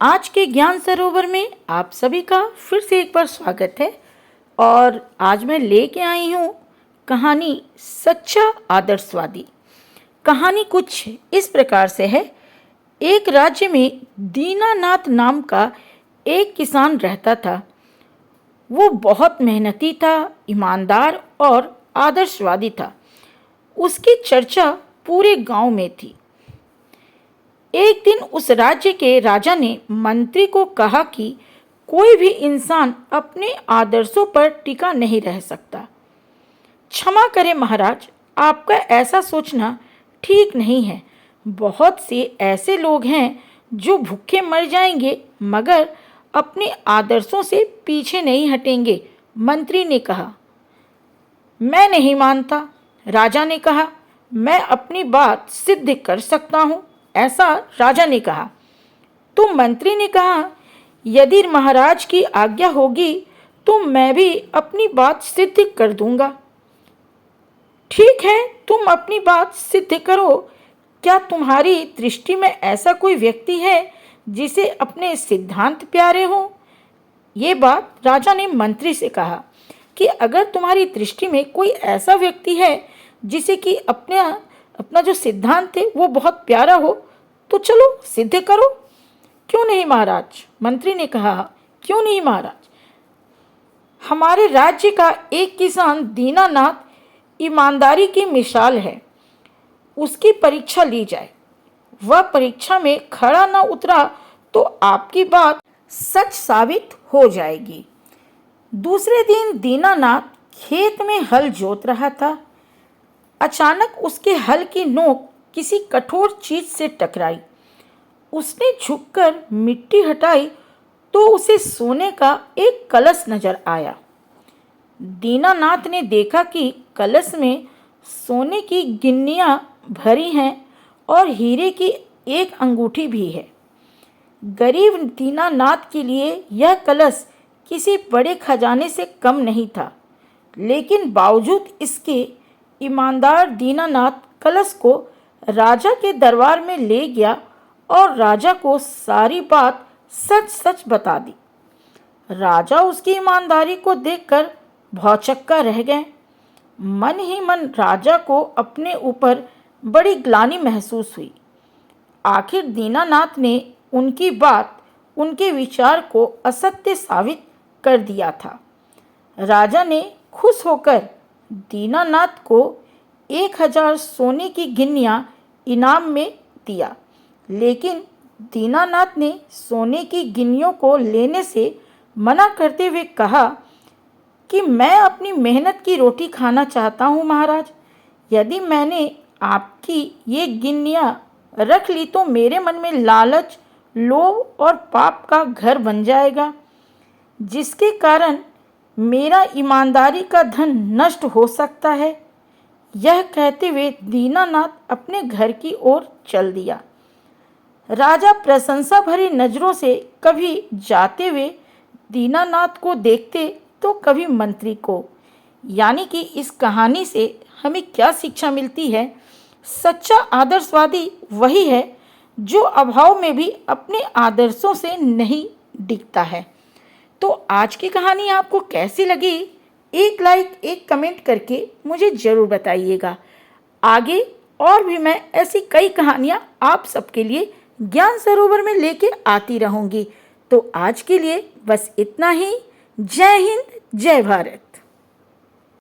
आज के ज्ञान सरोवर में आप सभी का फिर से एक बार स्वागत है। और आज मैं लेके आई हूँ कहानी सच्चा आदर्शवादी। कहानी कुछ इस प्रकार से है। एक राज्य में दीनानाथ नाम का एक किसान रहता था। वो बहुत मेहनती था, ईमानदार और आदर्शवादी था। उसकी चर्चा पूरे गांव में थी। एक दिन उस राज्य के राजा ने मंत्री को कहा कि कोई भी इंसान अपने आदर्शों पर टिका नहीं रह सकता। क्षमा करें महाराज, आपका ऐसा सोचना ठीक नहीं है। बहुत से ऐसे लोग हैं जो भूखे मर जाएंगे मगर अपने आदर्शों से पीछे नहीं हटेंगे। मंत्री ने कहा। मैं नहीं मानता, राजा ने कहा। मैं अपनी बात सिद्ध कर सकता हूँ, ऐसा राजा ने कहा। तो मंत्री ने कहा, यदि महाराज की आज्ञा होगी तो मैं भी अपनी बात सिद्ध कर दूंगा। ठीक है, तुम अपनी बात सिद्ध करो। क्या तुम्हारी दृष्टि में ऐसा कोई व्यक्ति है जिसे अपने सिद्धांत प्यारे हों? ये बात राजा ने मंत्री से कहा कि अगर तुम्हारी दृष्टि में कोई ऐसा व्यक्ति है जिसे कि अपना जो सिद्धांत है वो बहुत प्यारा हो तो चलो सिद्ध करो। क्यों नहीं महाराज, मंत्री ने कहा। क्यों नहीं महाराज, हमारे राज्य का एक किसान दीनानाथ ईमानदारी की मिसाल है। उसकी परीक्षा ली जाए। वह परीक्षा में खरा न उतरा तो आपकी बात सच साबित हो जाएगी। दूसरे दिन दीनानाथ खेत में हल जोत रहा था। अचानक उसके हल की नोक किसी कठोर चीज से टकराई। उसने झुककर मिट्टी हटाई तो उसे सोने का एक कलश नजर आया। दीनानाथ ने देखा कि कलश में सोने की गिन्नियां भरी हैं और हीरे की एक अंगूठी भी है। गरीब दीनानाथ के लिए यह कलश किसी बड़े खजाने से कम नहीं था, लेकिन बावजूद इसके ईमानदार दीनानाथ कलश को राजा के दरबार में ले गया और राजा को सारी बात सच सच बता दी। राजा उसकी ईमानदारी को देखकर भौचक्का रह गए। मन ही मन राजा को अपने ऊपर बड़ी ग्लानि महसूस हुई। आखिर दीनानाथ ने उनकी बात, उनके विचार को असत्य साबित कर दिया था। राजा ने खुश होकर दीनानाथ को 1000 सोने की गिन्नियां इनाम में दिया, लेकिन दीनानाथ ने सोने की गिन्नियों को लेने से मना करते हुए कहा कि मैं अपनी मेहनत की रोटी खाना चाहता हूँ महाराज। यदि मैंने आपकी ये गिन्नियां रख ली तो मेरे मन में लालच, लोभ और पाप का घर बन जाएगा, जिसके कारण मेरा ईमानदारी का धन नष्ट हो सकता है। यह कहते हुए दीनानाथ अपने घर की ओर चल दिया। राजा प्रशंसा भरी नजरों से कभी जाते हुए दीनानाथ को देखते तो कभी मंत्री को। यानी कि इस कहानी से हमें क्या शिक्षा मिलती है? सच्चा आदर्शवादी वही है जो अभाव में भी अपने आदर्शों से नहीं डिगता है। तो आज की कहानी आपको कैसी लगी? एक लाइक, एक कमेंट करके मुझे ज़रूर बताइएगा। आगे और भी मैं ऐसी कई कहानियाँ आप सबके लिए ज्ञान सरोवर में लेके आती रहूँगी। तो आज के लिए बस इतना ही। जय हिंद, जय भारत।